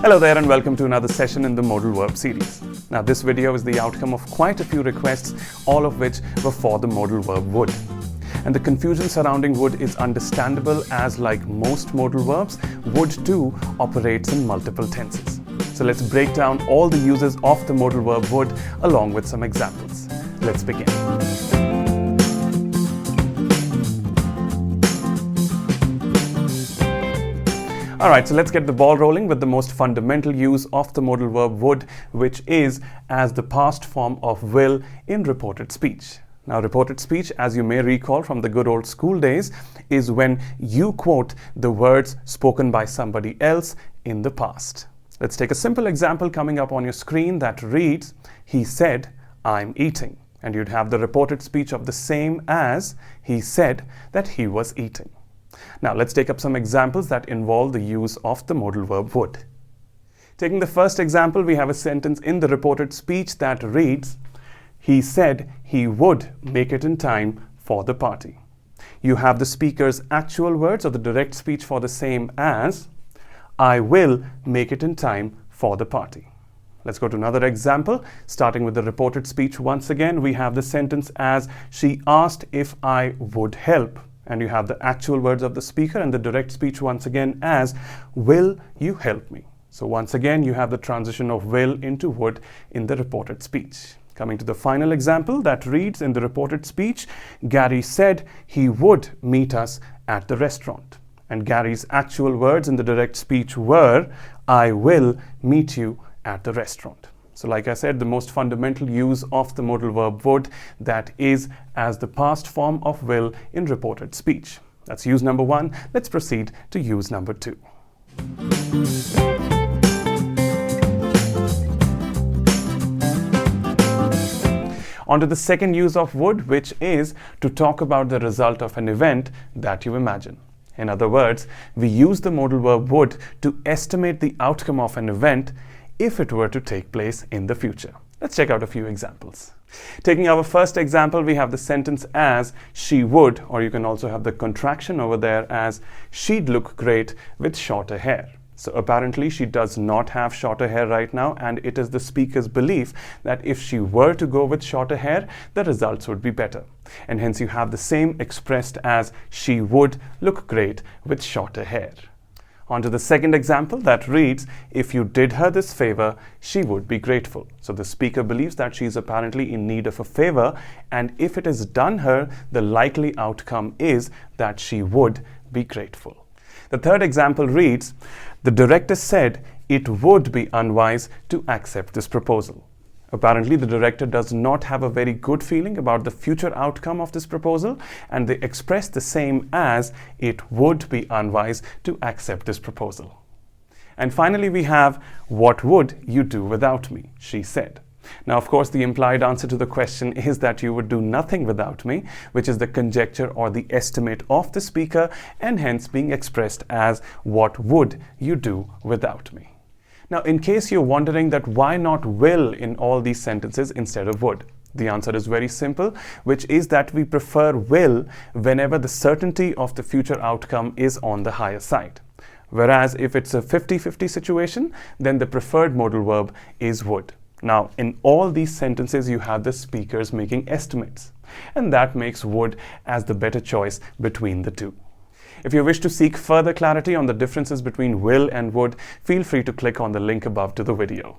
Hello there and welcome to another session in the Modal Verb series. Now this video is the outcome of quite a few requests, all of which were for the modal verb would. And the confusion surrounding would is understandable as, like most modal verbs, would too operates in multiple tenses. So let's break down all the uses of the modal verb would along with some examples. Let's begin. Alright, so let's get the ball rolling with the most fundamental use of the modal verb would, which is as the past form of will in reported speech. Now, reported speech, as you may recall from the good old school days, is when you quote the words spoken by somebody else in the past. Let's take a simple example coming up on your screen that reads, "He said, I'm eating." And you'd have the reported speech of the same as he said that he was eating. Now, let's take up some examples that involve the use of the modal verb would. Taking the first example, we have a sentence in the reported speech that reads, "He said he would make it in time for the party." You have the speaker's actual words or the direct speech for the same as, "I will make it in time for the party." Let's go to another example. Starting with the reported speech once again, we have the sentence as, "She asked if I would help." And you have the actual words of the speaker and the direct speech once again as, "Will you help me?" So once again, you have the transition of will into would in the reported speech. Coming to the final example that reads in the reported speech, "Gary said he would meet us at the restaurant." And Gary's actual words in the direct speech were, "I will meet you at the restaurant." So like I said, the most fundamental use of the modal verb would, that is as the past form of will in reported speech. That's use number one. Let's proceed to use number two. On to the second use of would, which is to talk about the result of an event that you imagine. In other words, we use the modal verb would to estimate the outcome of an event if it were to take place in the future. Let's check out a few examples. Taking our first example, we have the sentence as, "She would," or you can also have the contraction over there as, "She'd look great with shorter hair." So apparently she does not have shorter hair right now, and it is the speaker's belief that if she were to go with shorter hair, the results would be better. And hence you have the same expressed as, "She would look great with shorter hair." On to the second example that reads, "If you did her this favor, she would be grateful." So the speaker believes that she is apparently in need of a favor, and if it is done her, the likely outcome is that she would be grateful. The third example reads, "The director said it would be unwise to accept this proposal." Apparently, the director does not have a very good feeling about the future outcome of this proposal, and they express the same as, "It would be unwise to accept this proposal." And finally, we have, "What would you do without me?" she said. Now, of course, the implied answer to the question is that you would do nothing without me, which is the conjecture or the estimate of the speaker, and hence being expressed as, "What would you do without me?" Now, in case you're wondering that why not will in all these sentences instead of would, the answer is very simple, which is that we prefer will whenever the certainty of the future outcome is on the higher side. Whereas if it's a 50-50 situation, then the preferred modal verb is would. Now, in all these sentences, you have the speakers making estimates, and that makes would as the better choice between the two. If you wish to seek further clarity on the differences between will and would, feel free to click on the link above to the video.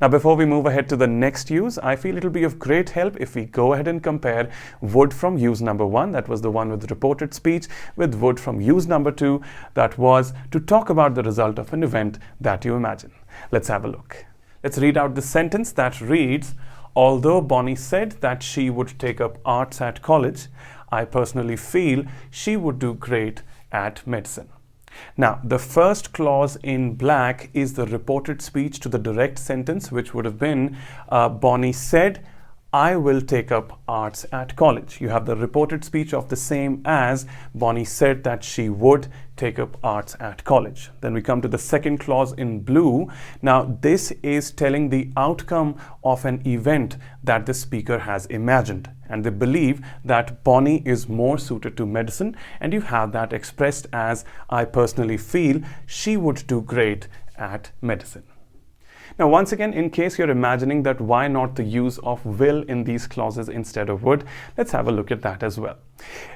Now, before we move ahead to the next use, I feel it'll be of great help if we go ahead and compare would from use number one, that was the one with reported speech, with would from use number two, that was to talk about the result of an event that you imagine. Let's have a look. Let's read out the sentence that reads, "Although Bonnie said that she would take up arts at college, I personally feel she would do great at medicine." Now, the first clause in black is the reported speech to the direct sentence, which would have been, Bonnie said, "I will take up arts at college." You have the reported speech of the same as Bonnie said that she would take up arts at college. Then we come to the second clause in blue. Now, this is telling the outcome of an event that the speaker has imagined, and they believe that Bonnie is more suited to medicine, and you have that expressed as, "I personally feel she would do great at medicine. Now, once again, in case you're imagining that why not the use of will in these clauses instead of would, let's have a look at that as well.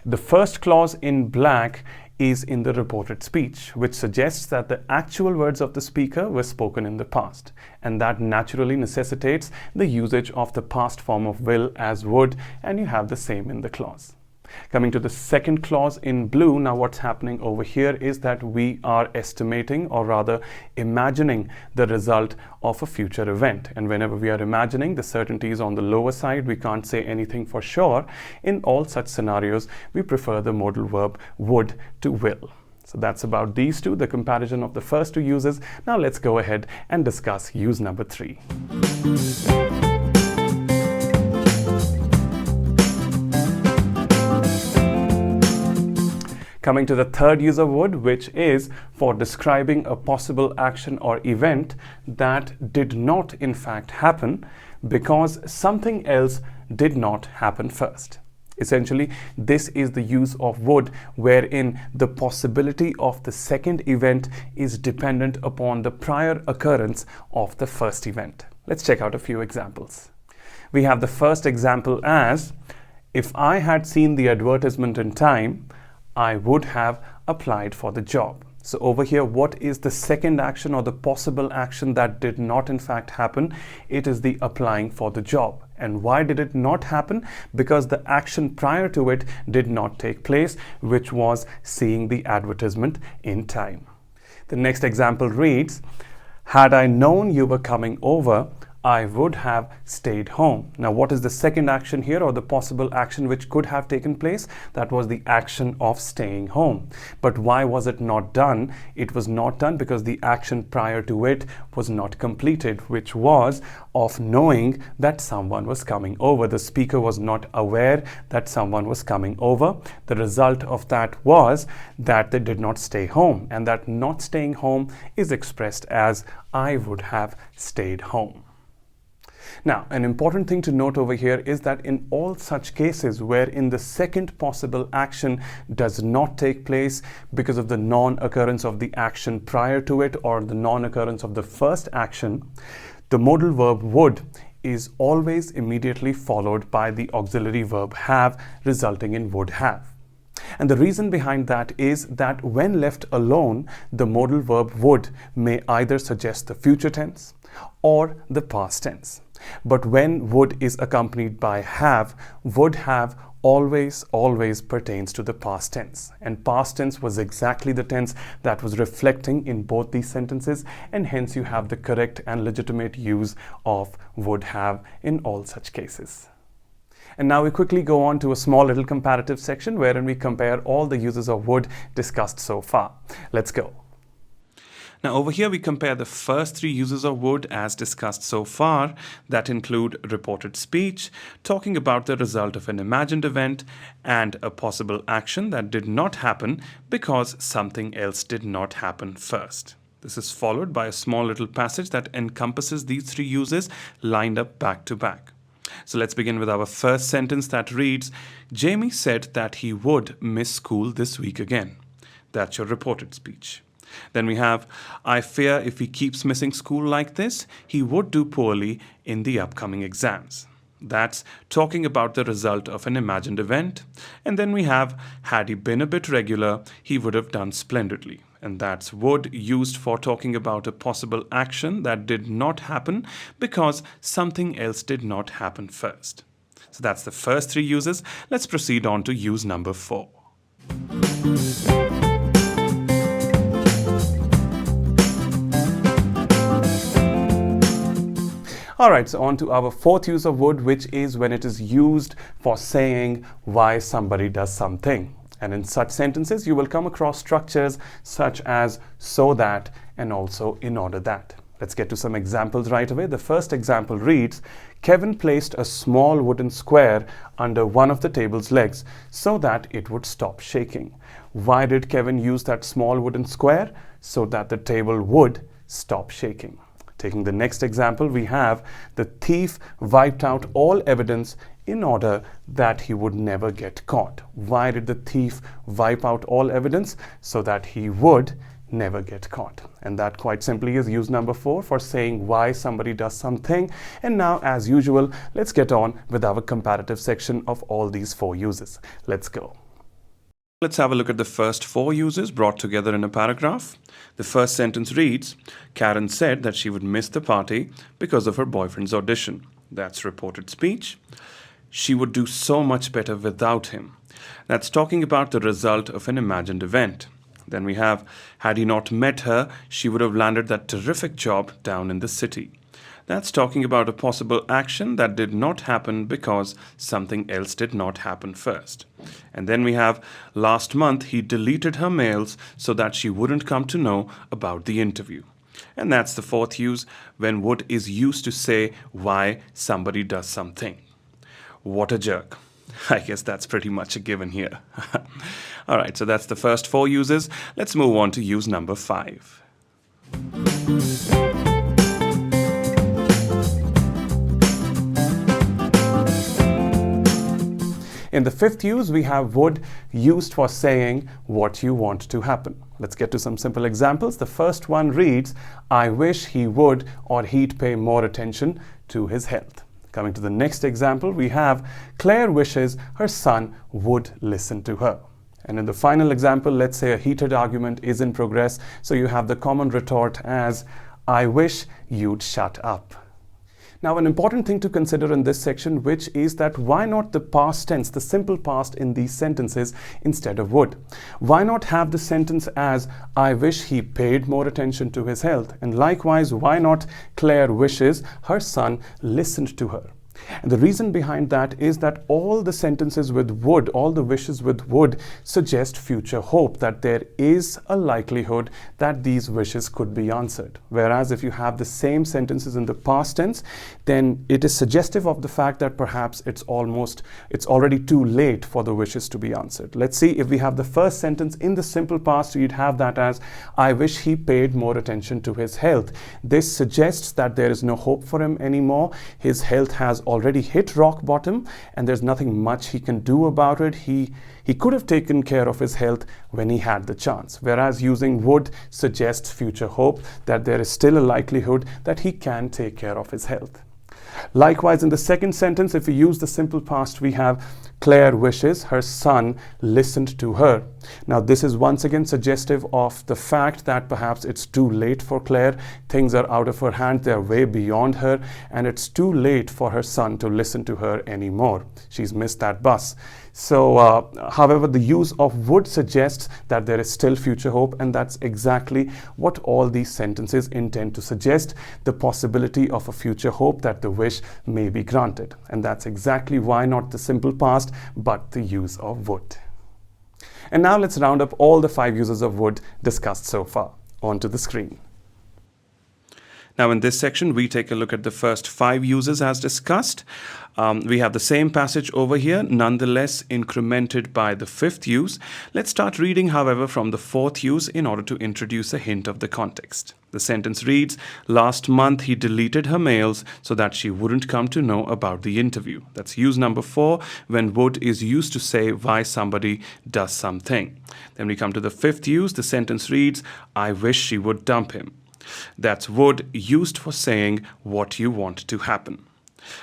The first clause in black is in the reported speech, which suggests that the actual words of the speaker were spoken in the past, and that naturally necessitates the usage of the past form of will as would, and you have the same in the clause. Coming to the second clause in blue, now what's happening over here is that we are estimating, or rather imagining, the result of a future event. And whenever we are imagining, the certainty is on the lower side. We can't say anything for sure. In all such scenarios, we prefer the modal verb would to will. So that's about these two, the comparison of the first two uses. Now let's go ahead and discuss use number 3. Coming to the third use of would, which is for describing a possible action or event that did not in fact happen because something else did not happen first. Essentially, this is the use of would wherein the possibility of the second event is dependent upon the prior occurrence of the first event. Let's check out a few examples. We have the first example as, if I had seen the advertisement in time, I would have applied for the job. So over here, what is the second action or the possible action that did not in fact happen? It is the applying for the job. And why did it not happen? Because the action prior to it did not take place, which was seeing the advertisement in time. The next example reads, had I known you were coming over, I would have stayed home. Now, what is the second action here, or the possible action which could have taken place? That was the action of staying home. But why was it not done? It was not done because the action prior to it was not completed, which was of knowing that someone was coming over. The speaker was not aware that someone was coming over. The result of that was that they did not stay home, and that not staying home is expressed as I would have stayed home. Now, an important thing to note over here is that in all such cases wherein the second possible action does not take place because of the non-occurrence of the action prior to it or the non-occurrence of the first action, the modal verb would is always immediately followed by the auxiliary verb have, resulting in would have. And the reason behind that is that when left alone, the modal verb would may either suggest the future tense or the past tense. But when would is accompanied by have, would have always pertains to the past tense. And past tense was exactly the tense that was reflecting in both these sentences, and hence you have the correct and legitimate use of would have in all such cases. And now we quickly go on to a small little comparative section wherein we compare all the uses of would discussed so far. Let's go. Now over here we compare the first 3 uses of would as discussed so far, that include reported speech, talking about the result of an imagined event, and a possible action that did not happen because something else did not happen first. This is followed by a small little passage that encompasses these 3 uses lined up back to back. So let's begin with our first sentence that reads, Jamie said that he would miss school this week again. That's your reported speech. Then we have, I fear if he keeps missing school like this, he would do poorly in the upcoming exams. That's talking about the result of an imagined event. And then we have, had he been a bit regular, he would have done splendidly. And that's would used for talking about a possible action that did not happen because something else did not happen first. So that's the first 3 uses. Let's proceed on to use number 4. Alright, so on to our 4th use of would, which is when it is used for saying why somebody does something. And in such sentences, you will come across structures such as so that and also in order that. Let's get to some examples right away. The first example reads, Kevin placed a small wooden square under one of the table's legs so that it would stop shaking. Why did Kevin use that small wooden square? So that the table would stop shaking. Taking the next example, we have the thief wiped out all evidence in order that he would never get caught. Why did the thief wipe out all evidence? So that he would never get caught. And that quite simply is use number 4 for saying why somebody does something. And now, as usual, let's get on with our comparative section of all these 4 uses. Let's go. Let's have a look at the first 4 uses brought together in a paragraph. The first sentence reads, Karen said that she would miss the party because of her boyfriend's audition. That's reported speech. She would do so much better without him. That's talking about the result of an imagined event. Then we have, had he not met her, she would have landed that terrific job down in the city. That's talking about a possible action that did not happen because something else did not happen first. And then we have, last month he deleted her mails so that she wouldn't come to know about the interview. And that's the fourth use, when would is used to say why somebody does something. What a jerk. I guess that's pretty much a given here. All right, so that's the first 4 uses. Let's move on to use number 5. In the 5th use, we have would used for saying what you want to happen. Let's get to some simple examples. The first one reads, I wish he would or he'd pay more attention to his health. Coming to the next example, we have Claire wishes her son would listen to her. And in the final example, let's say a heated argument is in progress. So you have the common retort as, I wish you'd shut up. Now, an important thing to consider in this section, which is that why not the past tense, the simple past in these sentences instead of would? Why not have the sentence as, I wish he paid more attention to his health? And likewise, why not Claire wishes her son listened to her? And the reason behind that is that all the sentences with would, all the wishes with would suggest future hope, that there is a likelihood that these wishes could be answered. Whereas if you have the same sentences in the past tense, then it is suggestive of the fact that perhaps it's already too late for the wishes to be answered. Let's see, if we have the first sentence in the simple past, you'd have that as, I wish he paid more attention to his health. This suggests that there is no hope for him anymore. His health has already hit rock bottom and there's nothing much he can do about it. He could have taken care of his health when he had the chance. Whereas using would suggests future hope, that there is still a likelihood that he can take care of his health. Likewise, in the second sentence, if we use the simple past, we have Claire wishes her son listened to her. Now, this is once again suggestive of the fact that perhaps it's too late for Claire. Things are out of her hand, they're way beyond her, and it's too late for her son to listen to her anymore. She's missed that bus. So, however, the use of would suggests that there is still future hope, and that's exactly what all these sentences intend to suggest, the possibility of a future hope that the wish may be granted. And that's exactly why not the simple past, but the use of would. And now let's round up all the 5 uses of would discussed so far. Onto the screen. Now in this section, we take a look at the first 5 uses as discussed. We have the same passage over here, nonetheless incremented by the 5th use. Let's start reading, however, from the 4th use in order to introduce a hint of the context. The sentence reads, last month he deleted her mails so that she wouldn't come to know about the interview. That's use number 4, when would is used to say why somebody does something. Then we come to the 5th use. The sentence reads, I wish she would dump him. That's would used for saying what you want to happen.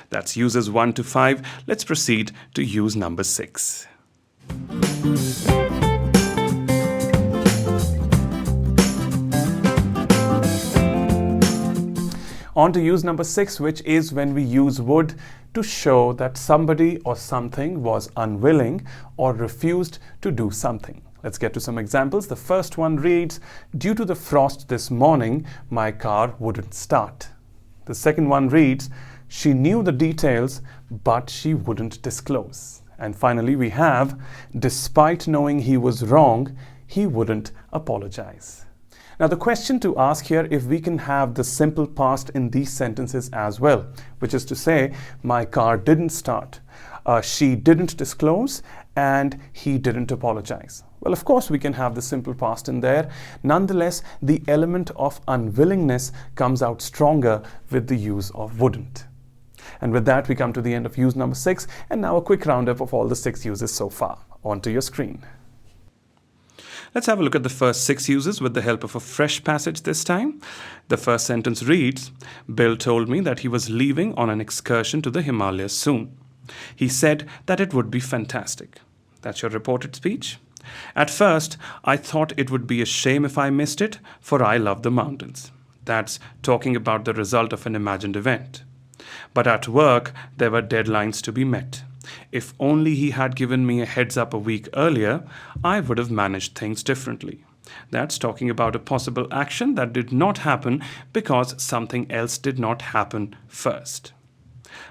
That's uses 1 to 5. Let's proceed to use number 6. On to use number 6, which is when we use would to show that somebody or something was unwilling or refused to do something. Let's get to some examples. The first one reads, due to the frost this morning, my car wouldn't start. The second one reads, she knew the details, but she wouldn't disclose. And finally, we have, despite knowing he was wrong, he wouldn't apologize. Now, the question to ask here, if we can have the simple past in these sentences as well, which is to say, my car didn't start, she didn't disclose, and he didn't apologize. Well, of course, we can have the simple past in there. Nonetheless, the element of unwillingness comes out stronger with the use of wouldn't. And with that, we come to the end of use number 6. And now a quick roundup of all the 6 uses so far. Onto your screen. Let's have a look at the first 6 uses with the help of a fresh passage this time. The first sentence reads, Bill told me that he was leaving on an excursion to the Himalayas soon. He said that it would be fantastic. That's your reported speech. At first, I thought it would be a shame if I missed it, for I love the mountains. That's talking about the result of an imagined event. But at work, there were deadlines to be met. If only he had given me a heads up a week earlier, I would have managed things differently. That's talking about a possible action that did not happen because something else did not happen first.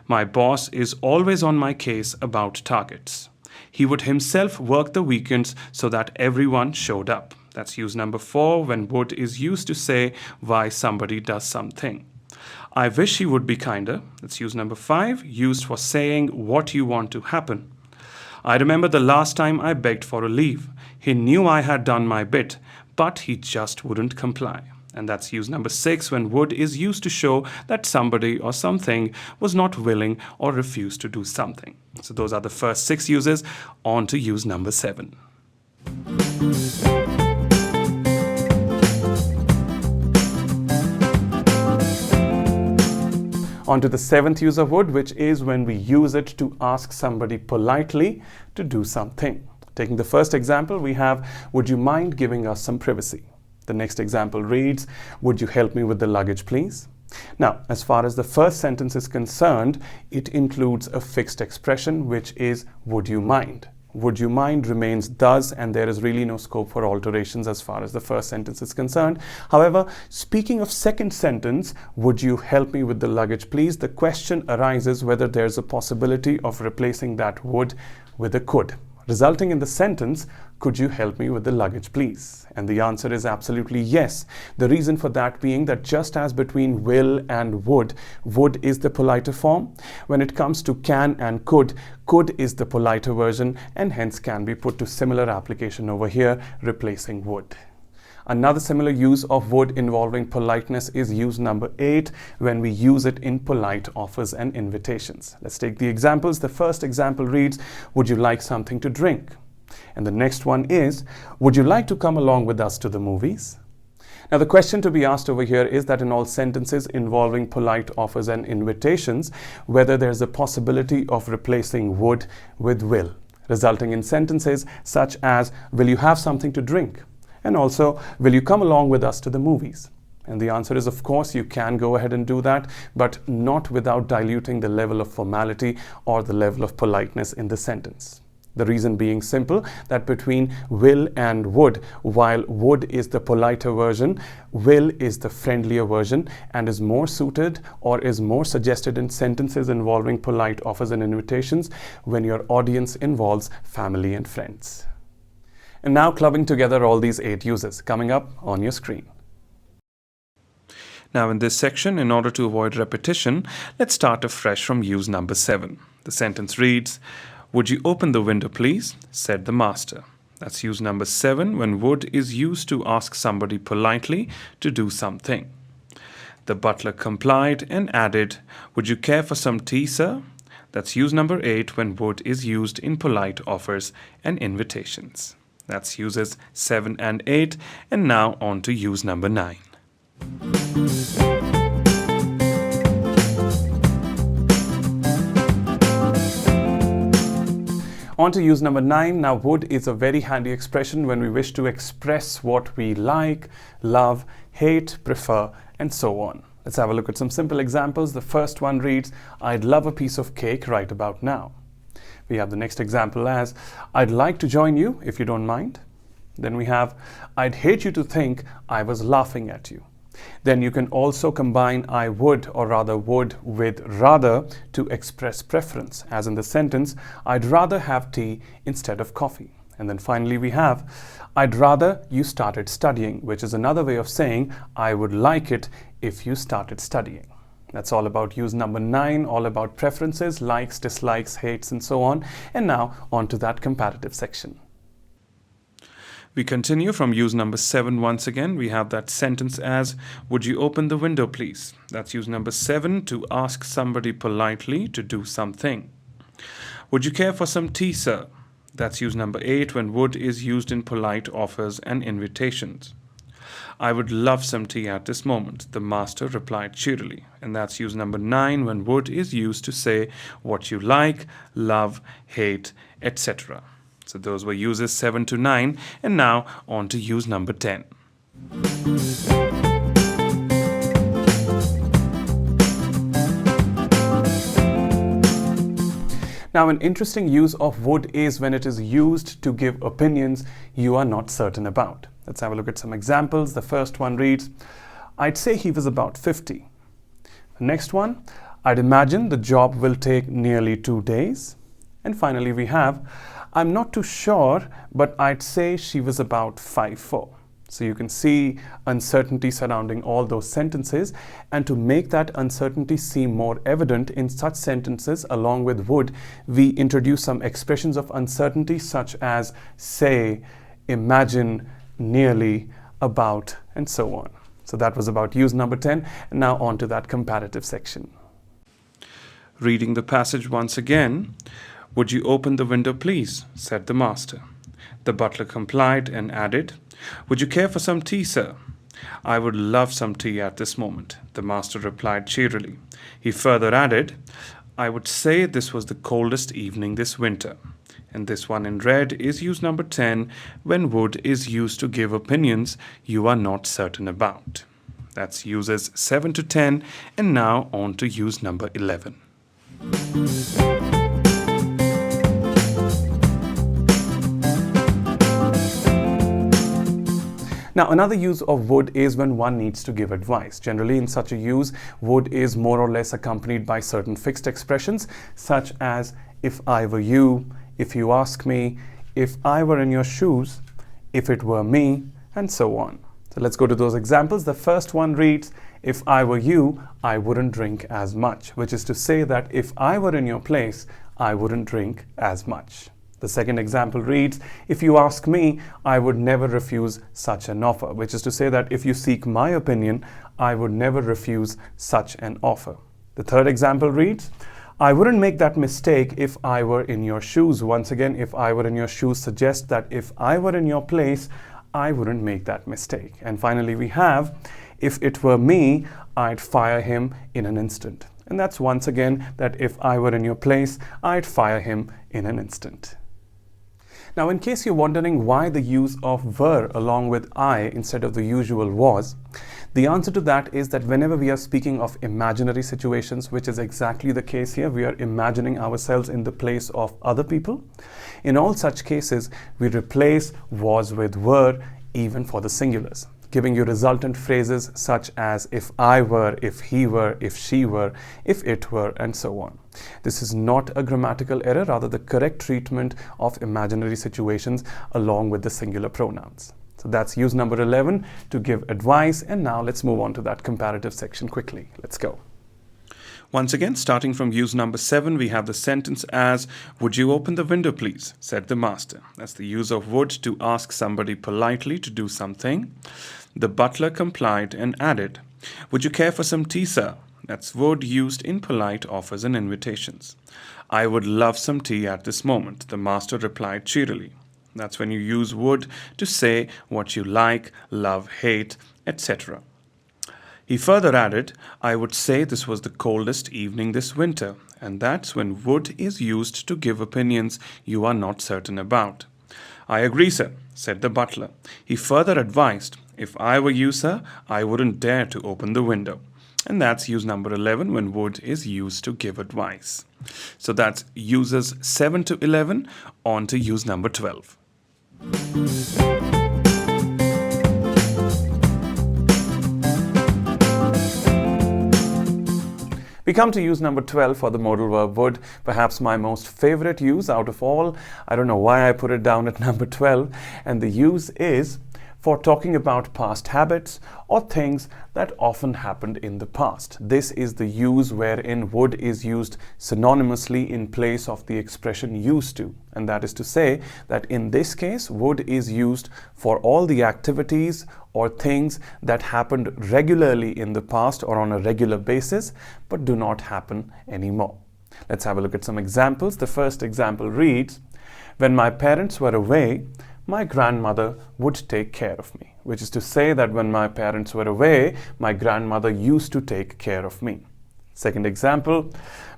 My boss is always on my case about targets. He would himself work the weekends so that everyone showed up. That's use number 4 when would is used to say why somebody does something. I wish he would be kinder. That's use number 5, used for saying what you want to happen. I remember the last time I begged for a leave. He knew I had done my bit, but he just wouldn't comply. And that's use number 6 when would is used to show that somebody or something was not willing or refused to do something. So those are the first 6 uses. On to use number 7. On to the 7th use of would, which is when we use it to ask somebody politely to do something. Taking the first example, we have, would you mind giving us some privacy? The next example reads, would you help me with the luggage, please? Now, as far as the first sentence is concerned, it includes a fixed expression, which is, would you mind? Would you mind remains does, and there is really no scope for alterations as far as the first sentence is concerned. However, speaking of second sentence, would you help me with the luggage, please? The question arises whether there's a possibility of replacing that would with a could, resulting in the sentence, could you help me with the luggage, please? And the answer is absolutely yes. The reason for that being that just as between will and would is the politer form. When it comes to can and could is the politer version and hence can be put to similar application over here, replacing would. Another similar use of would involving politeness is use number 8 when we use it in polite offers and invitations. Let's take the examples. The first example reads, would you like something to drink? And the next one is, would you like to come along with us to the movies? Now the question to be asked over here is that in all sentences involving polite offers and invitations, whether there's a possibility of replacing would with will, resulting in sentences such as, will you have something to drink? And also, will you come along with us to the movies? And the answer is, of course, you can go ahead and do that, but not without diluting the level of formality or the level of politeness in the sentence. The reason being simple, that between will and would, while would is the politer version, will is the friendlier version and is more suited or is more suggested in sentences involving polite offers and invitations when your audience involves family and friends. And now clubbing together all these 8 uses coming up on your screen. Now in this section, in order to avoid repetition, let's start afresh from use number 7. The sentence reads, would you open the window, please? Said the master. That's use number 7 when would is used to ask somebody politely to do something. The butler complied and added, would you care for some tea, sir? That's use number 8 when would is used in polite offers and invitations. That's uses 7 and 8, and now on to use number 9. On to use number 9. Now, would is a very handy expression when we wish to express what we like, love, hate, prefer, and so on. Let's have a look at some simple examples. The first one reads, I'd love a piece of cake right about now. We have the next example as, I'd like to join you if you don't mind. Then we have, I'd hate you to think I was laughing at you. Then you can also combine I would or rather would with rather to express preference, as in the sentence, I'd rather have tea instead of coffee. And then finally we have, I'd rather you started studying, which is another way of saying, I would like it if you started studying. That's all about use number 9, all about preferences, likes, dislikes, hates, and so on. And now on to that comparative section. We continue from use number 7 once again. We have that sentence as, would you open the window, please? That's use number 7 to ask somebody politely to do something. Would you care for some tea, sir? That's use number 8 when would is used in polite offers and invitations. I would love some tea at this moment, the master replied cheerily. And that's use number 9 when would is used to say what you like, love, hate, etc. So those were uses 7 to 9, and now on to use number 10. Now, an interesting use of would is when it is used to give opinions you are not certain about. Let's have a look at some examples. The first one reads, I'd say he was about 50. The next one, I'd imagine the job will take nearly 2 days. And finally we have, I'm not too sure, but I'd say she was about 5'4". So you can see uncertainty surrounding all those sentences, and to make that uncertainty seem more evident in such sentences along with would, we introduce some expressions of uncertainty such as say, imagine, nearly, about, and so on. So that was about use number 10, and now on to that comparative section. Reading the passage once again, would you open the window please, said the master. The butler complied and added, would you care for some tea, sir? I would love some tea at this moment, the master replied cheerily. He further added, I would say this was the coldest evening this winter. And this one in red is use number 10 when would is used to give opinions you are not certain about. That's uses 7 to 10, and now on to use number 11. Now, another use of would is when one needs to give advice. Generally, in such a use, would is more or less accompanied by certain fixed expressions, such as if I were you, if you ask me, if I were in your shoes, if it were me, and so on. So let's go to those examples. The first one reads, if I were you, I wouldn't drink as much, which is to say that if I were in your place, I wouldn't drink as much. The second example reads, if you ask me, I would never refuse such an offer, which is to say that if you seek my opinion, I would never refuse such an offer. The third example reads, I wouldn't make that mistake if I were in your shoes. Once again, if I were in your shoes suggests that if I were in your place, I wouldn't make that mistake. And finally, we have, if it were me, I'd fire him in an instant. And that's once again that if I were in your place, I'd fire him in an instant. Now, in case you're wondering why the use of were along with I instead of the usual was, the answer to that is that whenever we are speaking of imaginary situations, which is exactly the case here, we are imagining ourselves in the place of other people. In all such cases, we replace was with were even for the singulars, giving you resultant phrases such as if I were, if he were, if she were, if it were, and so on. This is not a grammatical error, rather the correct treatment of imaginary situations along with the singular pronouns. So that's use number 11 to give advice, and now let's move on to that comparative section quickly. Let's go. Once again, starting from use number 7, we have the sentence as, would you open the window please, said the master. That's the use of would to ask somebody politely to do something. The butler complied and added, would you care for some tea, sir? That's would used in polite offers and invitations. I would love some tea at this moment, the master replied cheerily. That's when you use would to say what you like, love, hate, etc. He further added, I would say this was the coldest evening this winter, and that's when would is used to give opinions you are not certain about. I agree, sir, said the butler. He further advised, if I were you, sir, I wouldn't dare to open the window. And that's use number 11 when would is used to give advice. So that's uses 7 to 11, on to use number 12. We come to use number 12 for the modal verb would, perhaps my most favorite use out of all. I don't know why I put it down at number 12. And the use is for talking about past habits or things that often happened in the past. This is the use wherein would is used synonymously in place of the expression used to. And that is to say that in this case, would is used for all the activities or things that happened regularly in the past or on a regular basis, but do not happen anymore. Let's have a look at some examples. The first example reads, When my parents were away, my grandmother would take care of me. Which is to say that when my parents were away, my grandmother used to take care of me. Second example,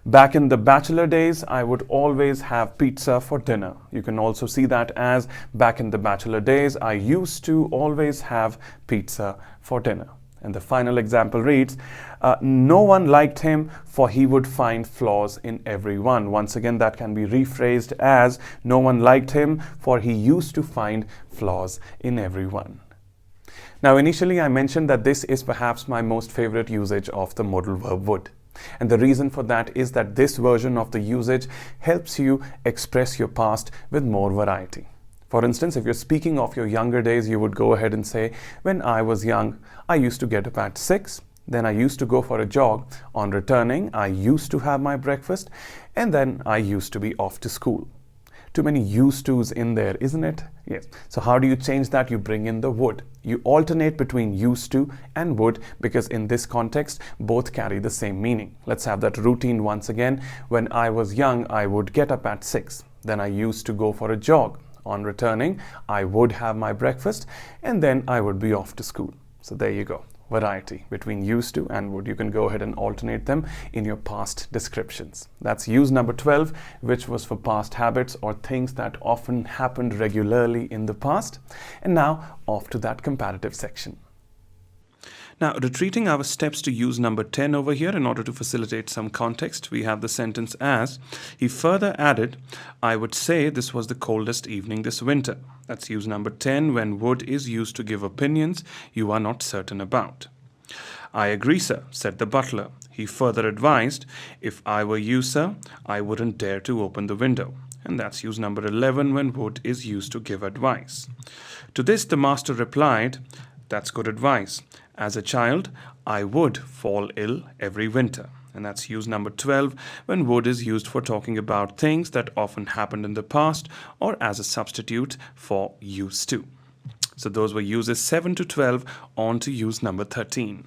back in the bachelor days, I would always have pizza for dinner. You can also see that as back in the bachelor days, I used to always have pizza for dinner. And the final example reads, no one liked him, for he would find flaws in everyone. Once again, that can be rephrased as, no one liked him, for he used to find flaws in everyone. Now, initially I mentioned that this is perhaps my most favorite usage of the modal verb would. And the reason for that is that this version of the usage helps you express your past with more variety. For instance, if you're speaking of your younger days, you would go ahead and say, when I was young, I used to get up at 6, then I used to go for a jog. On returning, I used to have my breakfast, and then I used to be off to school. Too many used to's in there, isn't it? Yes. So how do you change that? You bring in the would. You alternate between used to and would, because in this context, both carry the same meaning. Let's have that routine once again. When I was young, I would get up at 6. Then I used to go for a jog. On returning, I would have my breakfast, and then I would be off to school. So there you go. Variety between used to and would. You can go ahead and alternate them in your past descriptions. That's use number 12, which was for past habits or things that often happened regularly in the past. And now off to that comparative section. Now, retreating our steps to use number 10 over here in order to facilitate some context, we have the sentence as, he further added, I would say this was the coldest evening this winter. That's use number 10 when would is used to give opinions you are not certain about. I agree, sir, said the butler. He further advised, if I were you, sir, I wouldn't dare to open the window. And that's use number 11 when would is used to give advice. To this, the master replied, that's good advice. As a child, I would fall ill every winter. And that's use number 12 when would is used for talking about things that often happened in the past or as a substitute for used to. So those were uses 7 to 12, on to use number 13.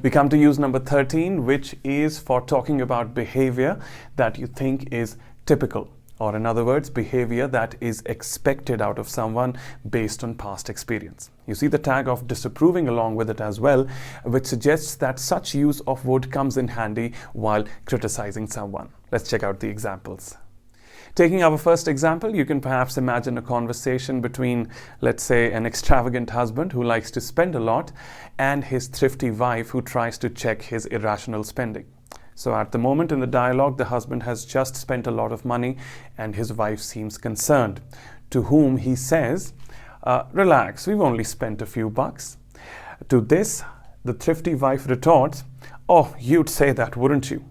We come to use number 13, which is for talking about behavior that you think is typical, or in other words, behavior that is expected out of someone based on past experience. You see the tag of disapproving along with it as well, which suggests that such use of would comes in handy while criticizing someone. Let's check out the examples. Taking our first example, you can perhaps imagine a conversation between, let's say, an extravagant husband who likes to spend a lot and his thrifty wife who tries to check his irrational spending. So at the moment in the dialogue, the husband has just spent a lot of money and his wife seems concerned, to whom he says, relax, we've only spent a few bucks. To this, the thrifty wife retorts, oh, you'd say that, wouldn't you?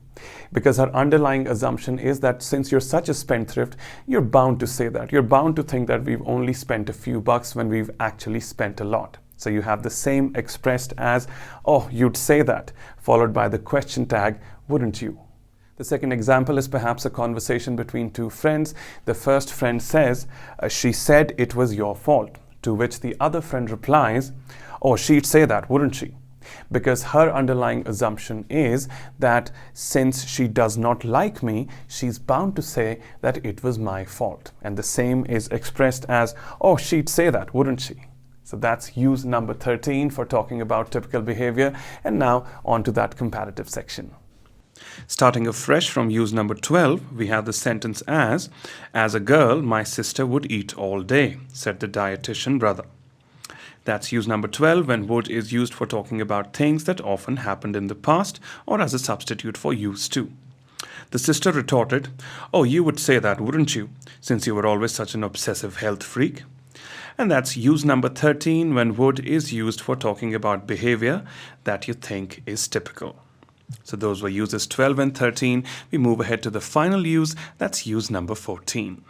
Because her underlying assumption is that since you're such a spendthrift, you're bound to say that. You're bound to think that we've only spent a few bucks when we've actually spent a lot. So you have the same expressed as, oh, you'd say that, followed by the question tag, wouldn't you? The second example is perhaps a conversation between two friends. The first friend says, she said it was your fault. To which the other friend replies, oh, she'd say that, wouldn't she? Because her underlying assumption is that since she does not like me, she's bound to say that it was my fault. And the same is expressed as, oh, she'd say that, wouldn't she? So that's use number 13 for talking about typical behavior. And now on to that comparative section. Starting afresh from use number 12, we have the sentence as a girl, my sister would eat all day, said the dietitian brother. That's use number 12 when would is used for talking about things that often happened in the past or as a substitute for used to. The sister retorted, oh, you would say that, wouldn't you, since you were always such an obsessive health freak? And that's use number 13 when would is used for talking about behavior that you think is typical. So those were uses 12 and 13. We move ahead to the final use, that's use number 14.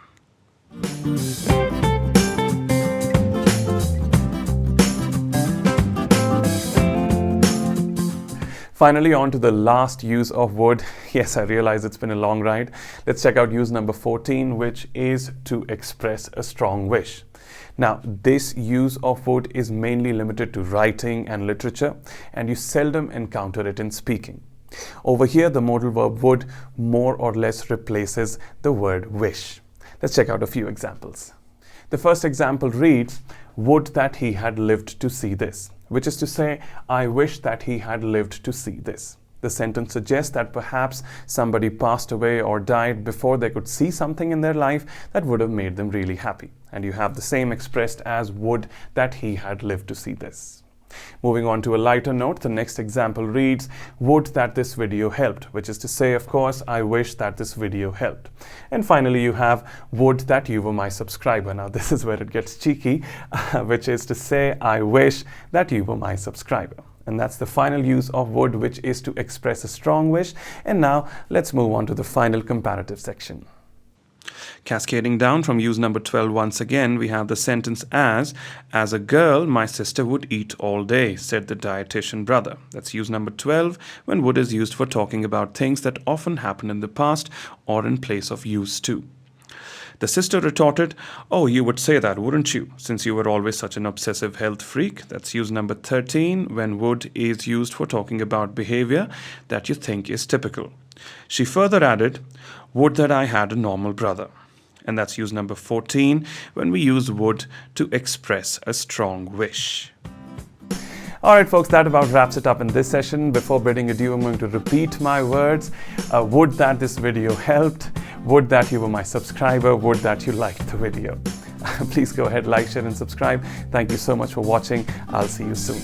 Finally, on to the last use of would. Yes, I realize it's been a long ride. Let's check out use number 14, which is to express a strong wish. Now, this use of would is mainly limited to writing and literature, and you seldom encounter it in speaking. Over here, the modal verb would more or less replaces the word wish. Let's check out a few examples. The first example reads, would that he had lived to see this, which is to say, I wish that he had lived to see this. The sentence suggests that perhaps somebody passed away or died before they could see something in their life that would have made them really happy. And you have the same expressed as would that he had lived to see this. Moving on to a lighter note, the next example reads, would that this video helped, which is to say, of course, I wish that this video helped. And finally, you have, would that you were my subscriber. Now, this is where it gets cheeky, which is to say, I wish that you were my subscriber. And that's the final use of would, which is to express a strong wish. And now, let's move on to the final comparative section. Cascading down from use number 12 once again, we have the sentence as a girl, my sister would eat all day, said the dietitian brother. That's use number 12, when would is used for talking about things that often happened in the past or in place of used to. The sister retorted, oh, you would say that, wouldn't you, since you were always such an obsessive health freak. That's use number 13, when would is used for talking about behavior that you think is typical. She further added, would that I had a normal brother. And that's use number 14, when we use would to express a strong wish. Alright folks, that about wraps it up in this session. Before bidding adieu, I'm going to repeat my words. Would that this video helped. Would that you were my subscriber. Would that you liked the video. Please go ahead, like, share and subscribe. Thank you so much for watching. I'll see you soon.